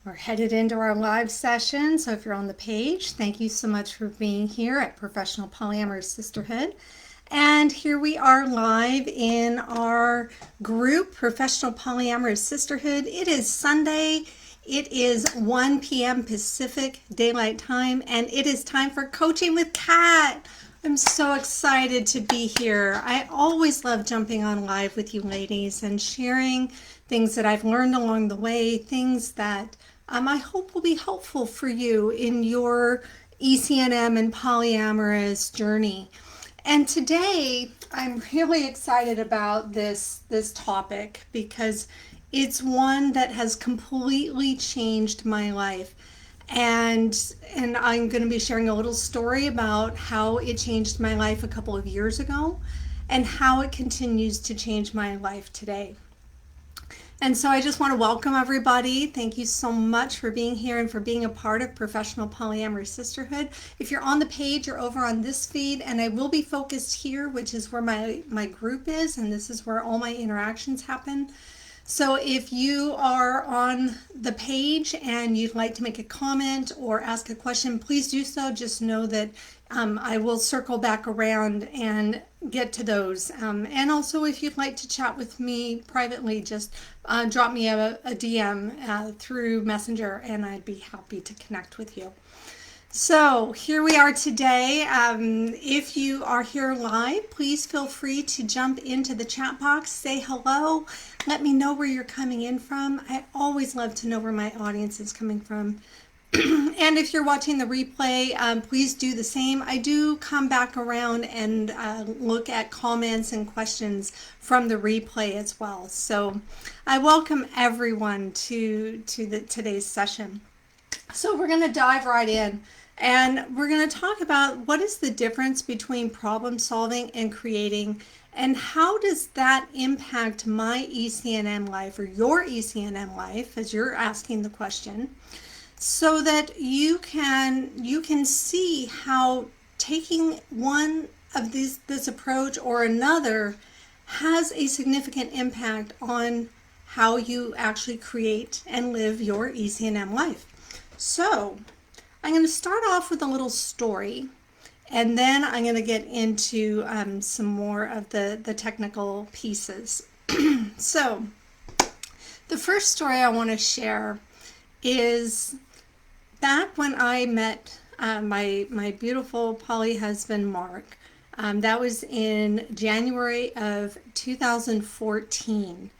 We're headed into our live session. So if you're on the page, thank you so much for being here at Professional Polyamorous Sisterhood. And here we are live in our group, Professional Polyamorous Sisterhood. It is Sunday. It is 1 p.m. Pacific Daylight Time, and it is time for Coaching with Kat. I'm so excited to be here. I always love jumping on live with you ladies and sharing things that I've learned along the way, things that I hope will be helpful for you in your ECNM and polyamorous journey. And today I'm really excited about this topic because it's one that has completely changed my life. And I'm going to be sharing a little story about how it changed my life a couple of years ago and how it continues to change my life today. And so I just want to welcome everybody. Thank you so much for being here and for being a part of Professional Polyamorous Sisterhood. If you're on the page, you're over on this feed, and I will be focused here, which is where my group is, and this is where all my interactions happen. So if you are on the page and you'd like to make a comment or ask a question, please do so. Just know that I will circle back around and get to those. And also, if you'd like to chat with me privately, just drop me a DM through Messenger, and I'd be happy to connect with you. So here we are today. If you are here live, please feel free to jump into the chat box, say hello, let me know where you're coming in from. I always love to know where my audience is coming from. And if you're watching the replay, please do the same. I do come back around and look at comments and questions from the replay as well. So I welcome everyone to today's session. So we're going to dive right in, and we're going to talk about what is the difference between problem solving and creating, and how does that impact my ECNM life or your ECNM life, as you're asking the question, so that you can see how taking one of this approach or another has a significant impact on how you actually create and live your ECNM life. So I'm going to start off with a little story, and then I'm going to get into some more of the technical pieces. So the first story I want to share is back when I met my beautiful poly husband, Mark. That was in January of 2014.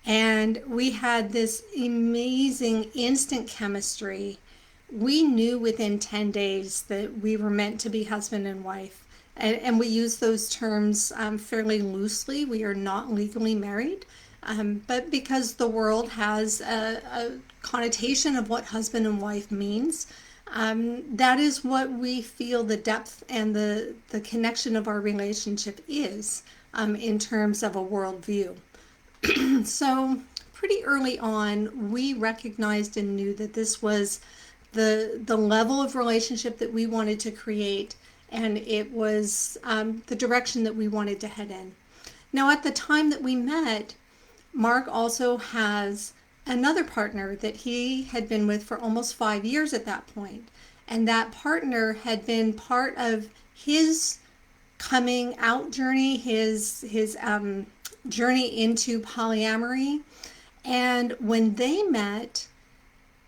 And we had this amazing instant chemistry. We knew within 10 days that we were meant to be husband and wife. And we use those terms fairly loosely. We are not legally married. But because the world has a connotation of what husband and wife means, that is what we feel the depth and the connection of our relationship is in terms of a worldview. So pretty early on, we recognized and knew that this was the level of relationship that we wanted to create, and it was the direction that we wanted to head in. Now, at the time that we met, Mark also has another partner that he had been with for almost 5 years at that point, and that partner had been part of his coming out journey, his journey into polyamory. And when they met,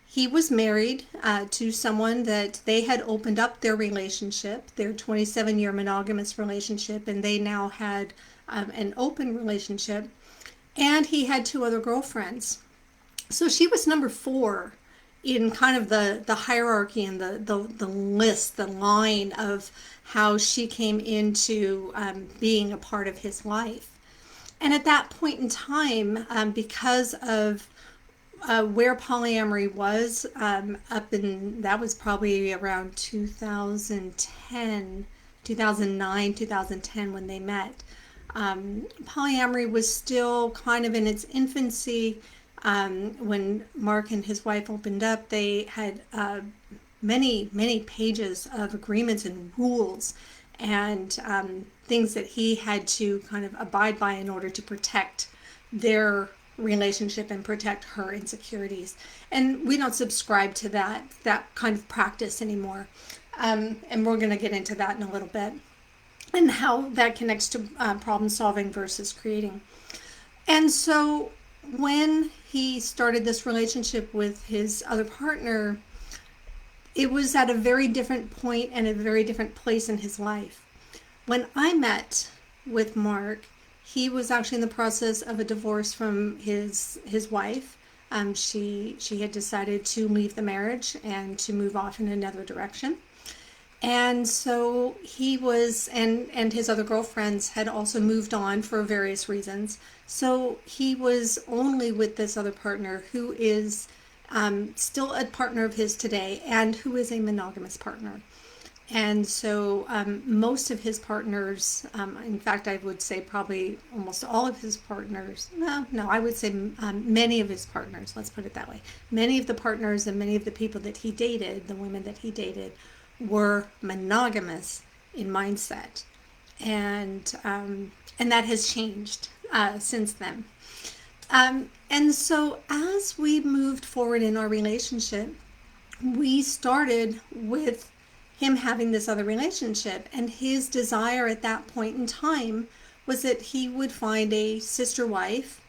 he was married to someone that they had opened up their relationship, their 27-year monogamous relationship, and they now had an open relationship. And he had 2 other girlfriends. So she was number 4 in kind of the hierarchy and the list, the line of how she came into being a part of his life. And at that point in time, because of where polyamory was, that was probably around 2010, 2009, 2010 when they met. Polyamory was still kind of in its infancy. When Mark and his wife opened up, they had many, many pages of agreements and rules and things that he had to kind of abide by in order to protect their relationship and protect her insecurities. And we don't subscribe to that kind of practice anymore. And we're going to get into that in a little bit, and how that connects to problem solving versus creating. And so when he started this relationship with his other partner, it was at a very different point and a very different place in his life. When I met with Mark, he was actually in the process of a divorce from his wife. She had decided to leave the marriage and to move off in another direction. And so he was, and his other girlfriends had also moved on for various reasons. So he was only with this other partner who is still a partner of his today and who is a monogamous partner. And so most of his partners, in fact, I would say probably almost all of his partners, no, I would say many of his partners, let's put it that way. Many of the partners and many of the people that he dated, the women that he dated, were monogamous in mindset. And that has changed since then. And so as we moved forward in our relationship, we started with him having this other relationship, and his desire at that point in time was that he would find a sister wife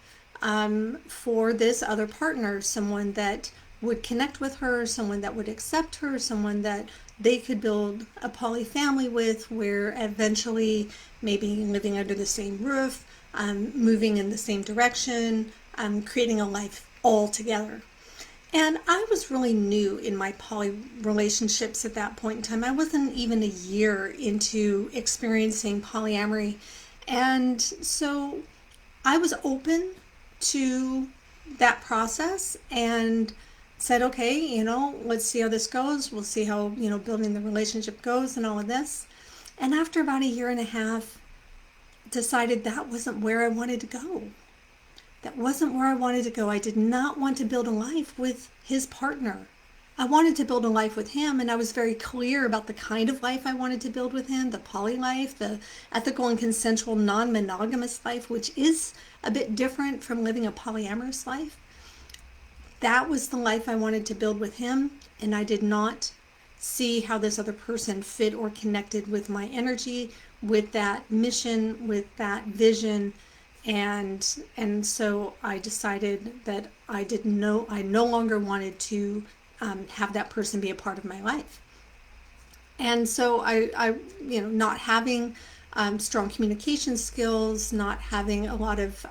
for this other partner, someone that would connect with her, someone that would accept her, someone that they could build a poly family with, where eventually maybe living under the same roof, moving in the same direction, creating a life all together. And I was really new in my poly relationships at that point in time. I wasn't even a year into experiencing polyamory. And so I was open to that process and said, okay, let's see how this goes. We'll see how, building the relationship goes and all of this. And after about a year and a half, decided that wasn't where I wanted to go. That wasn't where I wanted to go. I did not want to build a life with his partner. I wanted to build a life with him, and I was very clear about the kind of life I wanted to build with him, the poly life, the ethical and consensual non-monogamous life, which is a bit different from living a polyamorous life. That was the life I wanted to build with him, and I did not see how this other person fit or connected with my energy, with that mission, with that vision. And so I decided that I no longer wanted to have that person be a part of my life. And so I not having strong communication skills, not having a lot of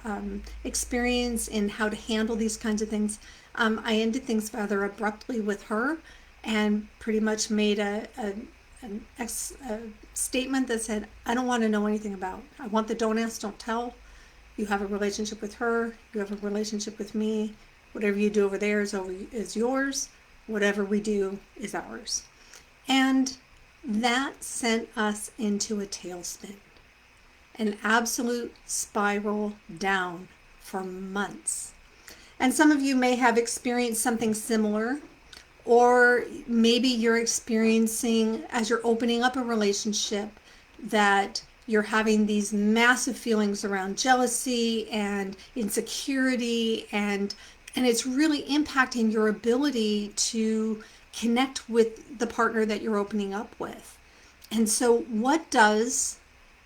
experience in how to handle these kinds of things, I ended things rather abruptly with her, and pretty much made a statement that said, I don't want to know anything about. I want the don't ask, don't tell. You have a relationship with her. You have a relationship with me. Whatever you do over there is yours. Whatever we do is ours. And that sent us into a tailspin, an absolute spiral down for months. And some of you may have experienced something similar, or maybe you're experiencing, as you're opening up a relationship, that you're having these massive feelings around jealousy and insecurity, and it's really impacting your ability to connect with the partner that you're opening up with. And so what does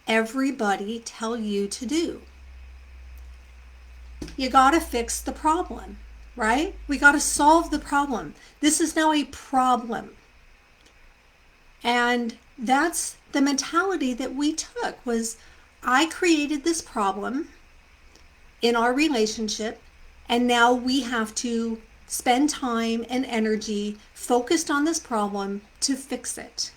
everybody tell you to do? You got to fix the problem, right? We got to solve the problem. This is now a problem. And that's the mentality that we took, was I created this problem in our relationship, and now we have to spend time and energy focused on this problem to fix it.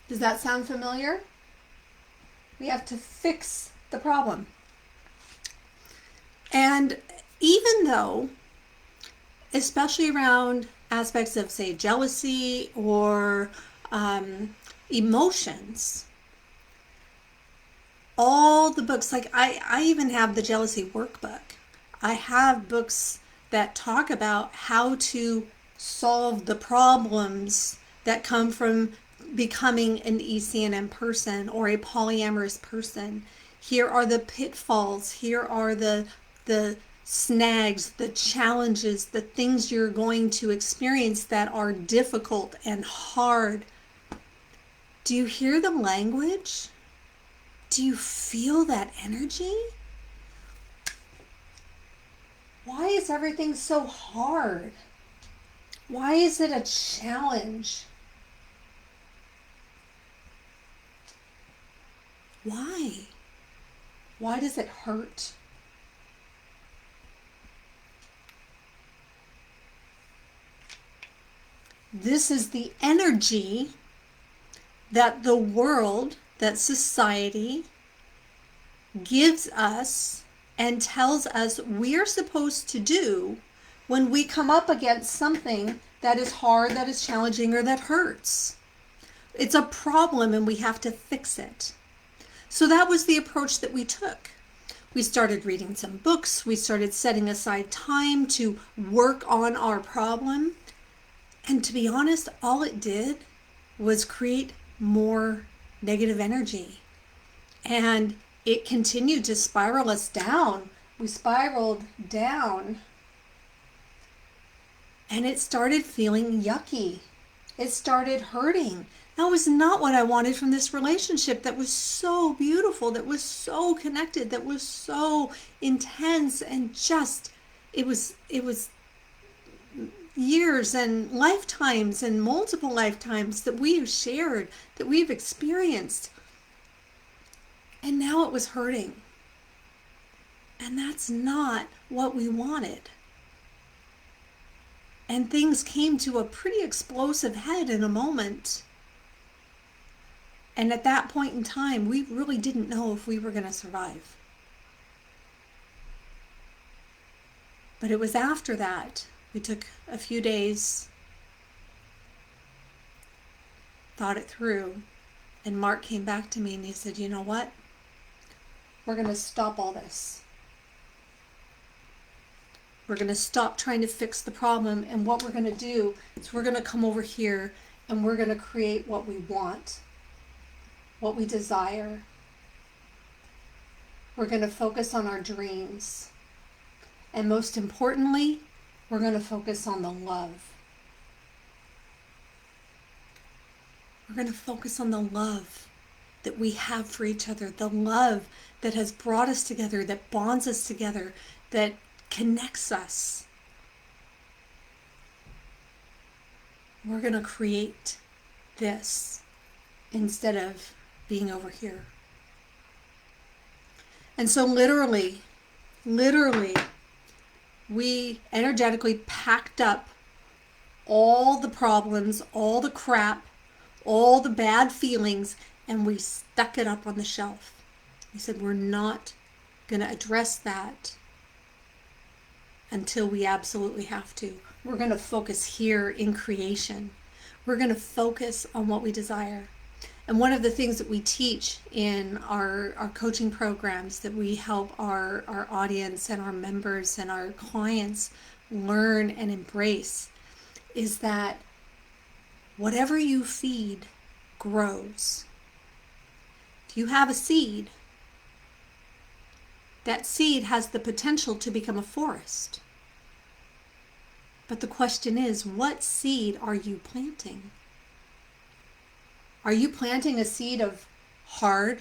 Does that sound familiar? We have to fix the problem. And even though, especially around aspects of, say, jealousy or emotions, all the books, like I even have the jealousy workbook. I have books that talk about how to solve the problems that come from becoming an ECNM person or a polyamorous person. Here are the pitfalls. Here are the snags, the challenges, the things you're going to experience that are difficult and hard. Do you hear the language? Do you feel that energy? Why is everything so hard? Why is it a challenge? Why? Why does it hurt? This is the energy that the world, that society gives us and tells us we're supposed to do when we come up against something that is hard, that is challenging, or that hurts. It's a problem and we have to fix it. So that was the approach that we took. We started reading some books. We started setting aside time to work on our problem. And to be honest, all it did was create more negative energy. And it continued to spiral us down. We spiraled down. And it started feeling yucky. It started hurting. That was not what I wanted from this relationship that was so beautiful, that was so connected, that was so intense, and just, it was years and lifetimes and multiple lifetimes that we've shared, that we've experienced. And now it was hurting. And that's not what we wanted. And things came to a pretty explosive head in a moment. And at that point in time, we really didn't know if we were going to survive. But it was after that, we took a few days, thought it through, and Mark came back to me and he said, you know what? We're going to stop all this. We're going to stop trying to fix the problem, and what we're going to do is we're going to come over here and we're going to create what we want, what we desire. We're going to focus on our dreams. And most importantly, we're going to focus on the love. We're going to focus on the love that we have for each other, the love that has brought us together, that bonds us together, that connects us. We're going to create this instead of being over here. And so literally, we energetically packed up all the problems, all the crap, all the bad feelings, and we stuck it up on the shelf. We said, we're not going to address that until we absolutely have to. We're going to focus here in creation. We're going to focus on what we desire. And one of the things that we teach in our coaching programs, that we help our audience and our members and our clients learn and embrace, is that whatever you feed grows. If you have a seed, that seed has the potential to become a forest. But the question is, what seed are you planting? Are you planting a seed of hard,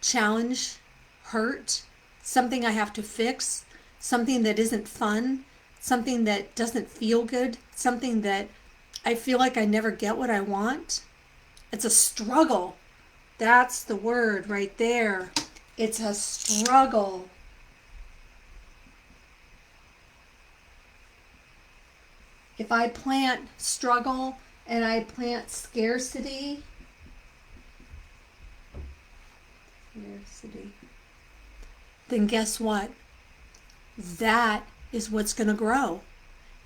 challenge, hurt, something I have to fix, something that isn't fun, something that doesn't feel good, something that I feel like I never get what I want? It's a struggle. That's the word right there. It's a struggle. If I plant struggle and I plant scarcity, then guess what? That is what's going to grow.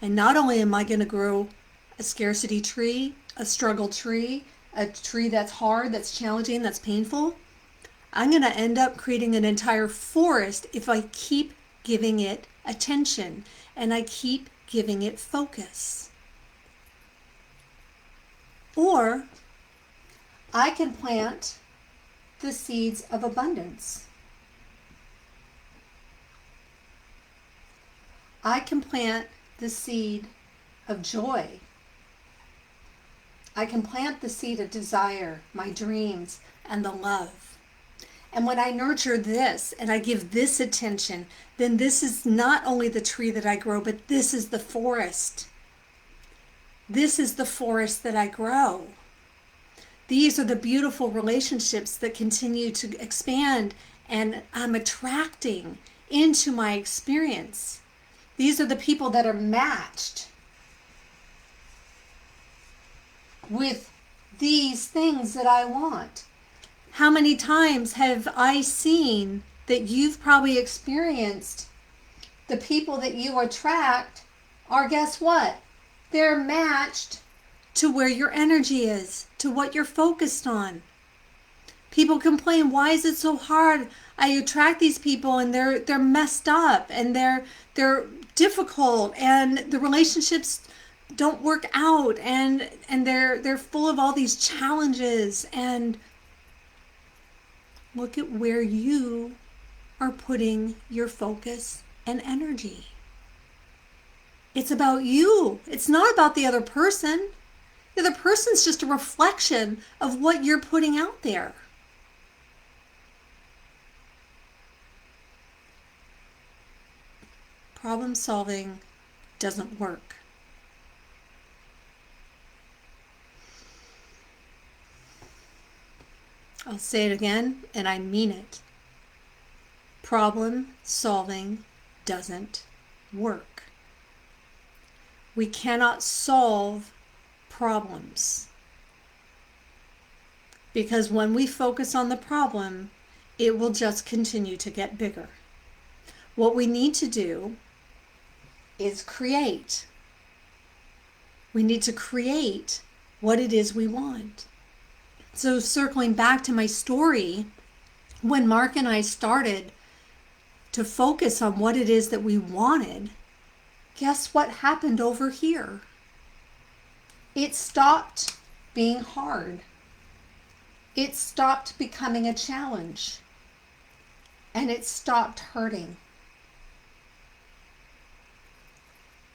And not only am I going to grow a scarcity tree, a struggle tree, a tree that's hard, that's challenging, that's painful, I'm going to end up creating an entire forest if I keep giving it attention and I keep giving it focus. Or I can plant the seeds of abundance. I can plant the seed of joy. I can plant the seed of desire, my dreams, and the love. And when I nurture this and I give this attention, then this is not only the tree that I grow, but this is the forest. This is the forest that I grow. These are the beautiful relationships that continue to expand and I'm attracting into my experience. These are the people that are matched with these things that I want. How many times have I seen that you've probably experienced the people that you attract are, guess what? They're matched to where your energy is, to what you're focused on. People complain, why is it so hard? I attract these people and they're messed up and they're difficult and the relationships don't work out and they're full of all these challenges. And look at where you are putting your focus and energy. It's about you. It's not about the other person. The other person's just a reflection of what you're putting out there. Problem solving doesn't work. I'll say it again, and I mean it. Problem solving doesn't work. We cannot solve problems. Because when we focus on the problem, it will just continue to get bigger. What we need to do is create. We need to create what it is we want. So circling back to my story, when Mark and I started to focus on what it is that we wanted, guess what happened over here? It stopped being hard. It stopped becoming a challenge. And it stopped hurting.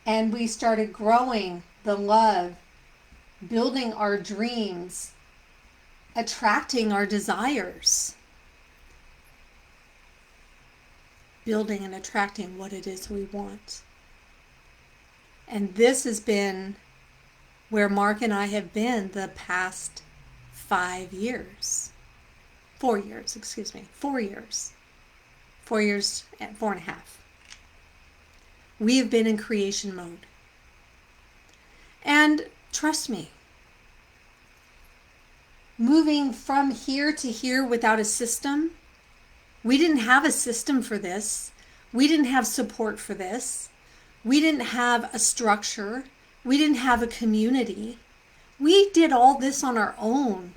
And we started growing the love, building our dreams, attracting our desires, building and attracting what it is we want. And this has been where Mark and I have been the past 5 years. 4 years, excuse me. 4 years. 4 years and 4.5. We have been in creation mode. And trust me, moving from here to here without a system, we didn't have a system for this. We didn't have support for this. We didn't have a structure. We didn't have a community. We did all this on our own.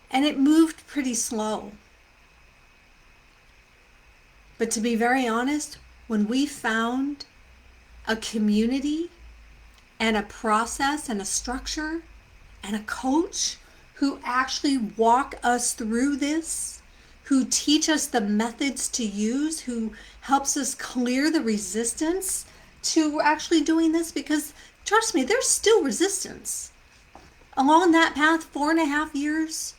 And it moved pretty slow. But to be very honest, when we found a community and a process and a structure and a coach who actually walk us through this, who teach us the methods to use, who helps us clear the resistance to actually doing this, because trust me, there's still resistance. Along that path, 4.5 years,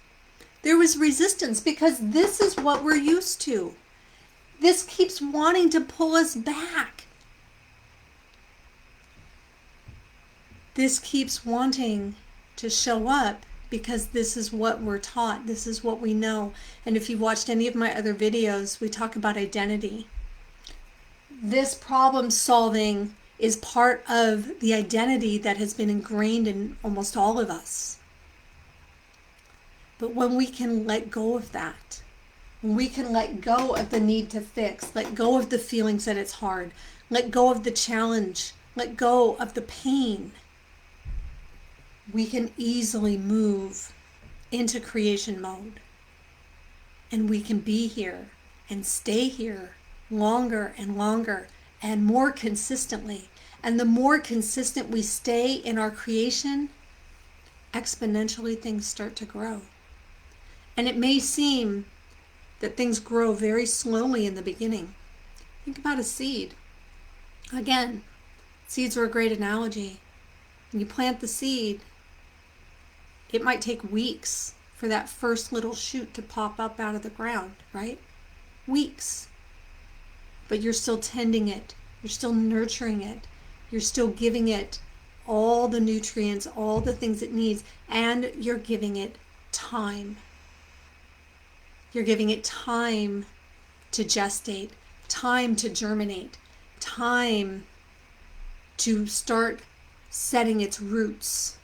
there was resistance because this is what we're used to. This keeps wanting to pull us back. This keeps wanting to show up because this is what we're taught. This is what we know. And if you've watched any of my other videos, we talk about identity. This problem solving is part of the identity that has been ingrained in almost all of us. But when we can let go of that, when we can let go of the need to fix, let go of the feelings that it's hard, let go of the challenge, let go of the pain, we can easily move into creation mode. And we can be here and stay here longer and longer and more consistently. And the more consistent we stay in our creation, exponentially things start to grow. And it may seem that things grow very slowly in the beginning. Think about a seed. Again, seeds are a great analogy. When you plant the seed, it might take weeks for that first little shoot to pop up out of the ground, right? Weeks. But you're still tending it. You're still nurturing it. You're still giving it all the nutrients, all the things it needs, and you're giving it time. You're giving it time to gestate, time to germinate, time to start setting its roots.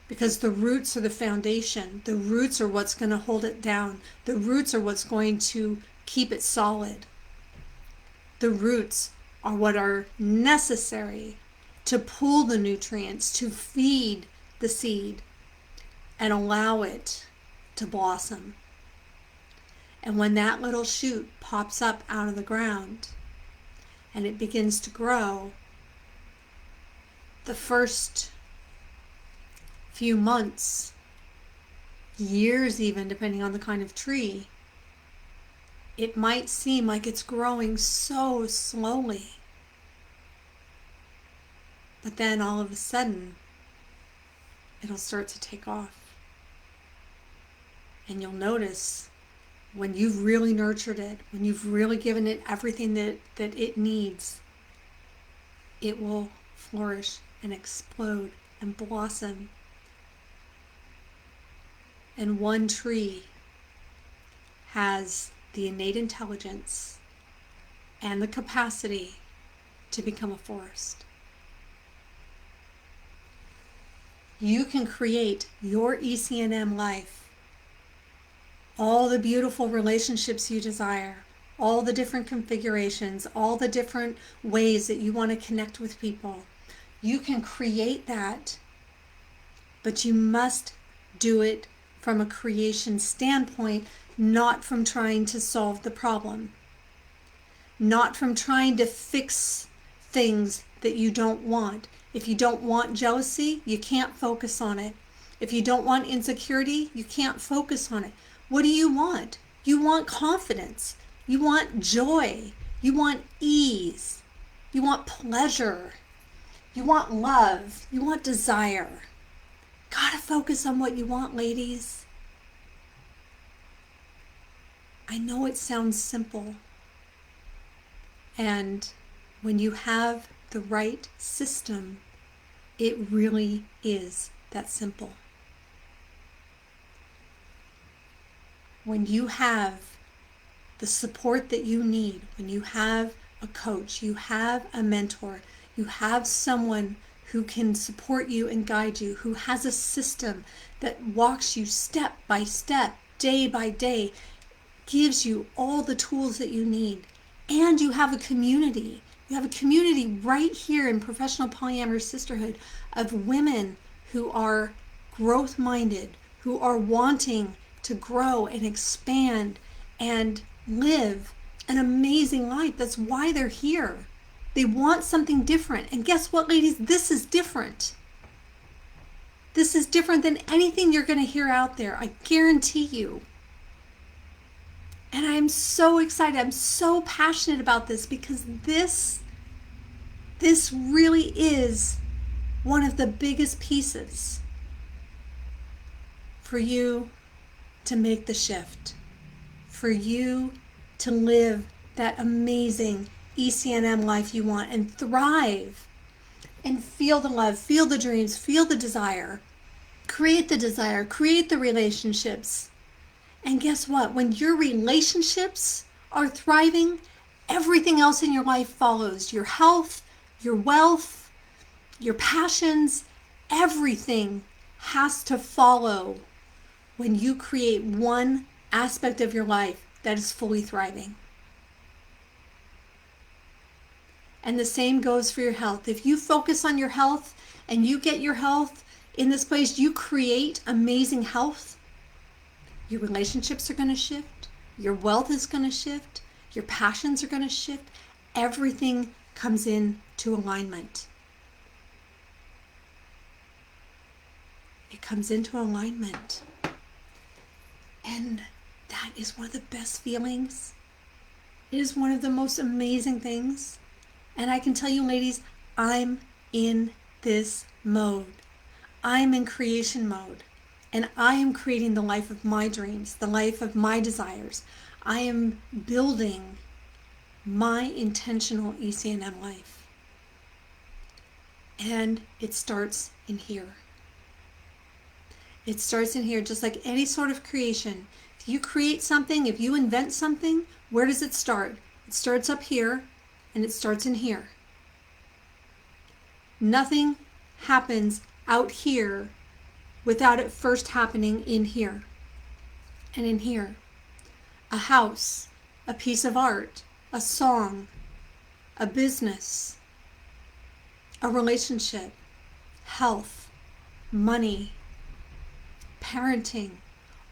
Because the roots are the foundation. The roots are what's going to hold it down. The roots are what's going to keep it solid. The roots are what are necessary to pull the nutrients, to feed the seed and allow it to blossom. And when that little shoot pops up out of the ground and it begins to grow, the first few months, years even, depending on the kind of tree, it might seem like it's growing so slowly. But then all of a sudden, it'll start to take off. And you'll notice when you've really nurtured it, when you've really given it everything that it needs, it will flourish and explode and blossom. And one tree has the innate intelligence and the capacity to become a forest. You can create your ECNM life, all the beautiful relationships you desire, all the different configurations, all the different ways that you want to connect with people. You can create that, but you must do it from a creation standpoint, not from trying to solve the problem, not from trying to fix things that you don't want. If you don't want jealousy, you can't focus on it. If you don't want insecurity, you can't focus on it. What do you want? You want confidence. You want joy. You want ease. You want pleasure. You want love. You want desire. Gotta focus on what you want, ladies. I know it sounds simple. And when you have the right system, it really is that simple. When you have the support that you need, when you have a coach, you have a mentor, you have someone who can support you and guide you, who has a system that walks you step by step, day by day, gives you all the tools that you need, and you have a community. You have a community right here in Professional Polyamorous Sisterhood of women who are growth-minded, who are wanting to grow and expand and live an amazing life. That's why they're here. They want something different. And guess what, ladies? This is different. This is different than anything you're going to hear out there. I guarantee you. And I'm so excited. I'm so passionate about this because this really is one of the biggest pieces for you to make the shift, for you to live that amazing ECNM life you want and thrive and feel the love, feel the dreams, feel the desire, create the relationships. And guess what? When your relationships are thriving, everything else in your life follows. Your health, your wealth, your passions, everything has to follow when you create one aspect of your life that is fully thriving. And the same goes for your health. If you focus on your health and you get your health in this place, you create amazing health. Your relationships are going to shift. Your wealth is going to shift. Your passions are going to shift. Everything comes into alignment. It comes into alignment. And that is one of the best feelings. It is one of the most amazing things. And I can tell you, ladies, I'm in this mode. I'm in creation mode. And I am creating the life of my dreams, the life of my desires. I am building my intentional ECNM life. And it starts in here. It starts in here, just like any sort of creation. If you create something, if you invent something, where does it start? It starts up here, and it starts in here. Nothing happens out here without it first happening in here and in here. A house, a piece of art, a song, a business, a relationship, health, money, parenting,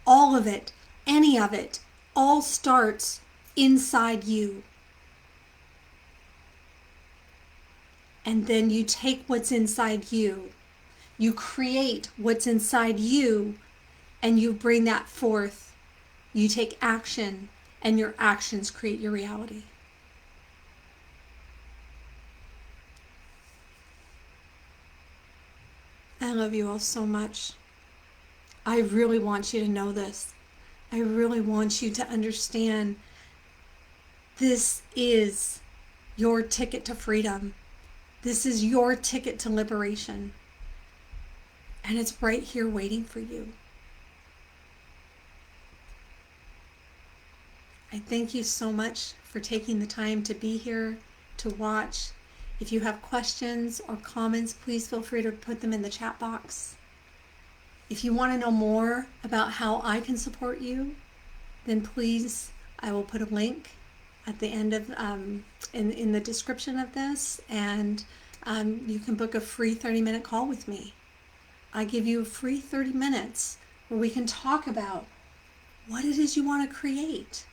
all of it, any of it, all starts inside you. And then you take what's inside you, you create what's inside you, and you bring that forth. You take action, and your actions create your reality. I love you all so much. I really want you to know this. I really want you to understand this is your ticket to freedom. This is your ticket to liberation. And it's right here waiting for you. I thank you so much for taking the time to be here, to watch. If you have questions or comments, please feel free to put them in the chat box. If you want to know more about how I can support you, then please, I will put a link at the end of, in the description of this, and you can book a free 30-minute call with me. I give you a free 30 minutes where we can talk about what it is you want to create,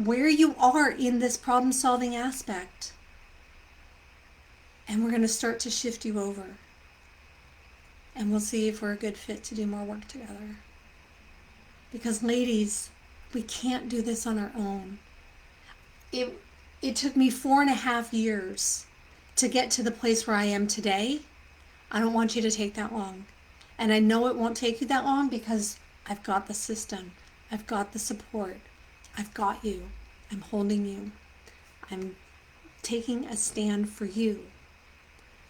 where you are in this problem-solving aspect, and we're going to start to shift you over. And we'll see if we're a good fit to do more work together. Because ladies, we can't do this on our own. It took me 4.5 years to get to the place where I am today. I don't want you to take that long. And I know it won't take you that long because I've got the system. I've got the support. I've got you. I'm holding you. I'm taking a stand for you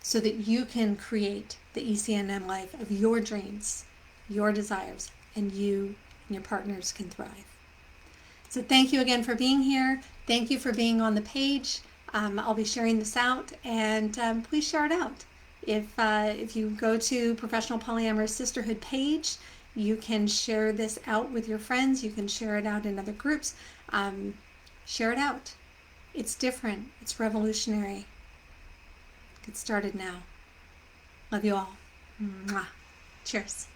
so that you can create the ECNM life of your dreams, your desires, and you and your partners can thrive. So thank you again for being here. Thank you for being on the page. I'll be sharing this out, and please share it out. If you go to Professional Polyamorous Sisterhood page, you can share this out with your friends. You can share it out in other groups. Share it out. It's different. It's revolutionary. Get started now. Love you all. Mwah. Cheers.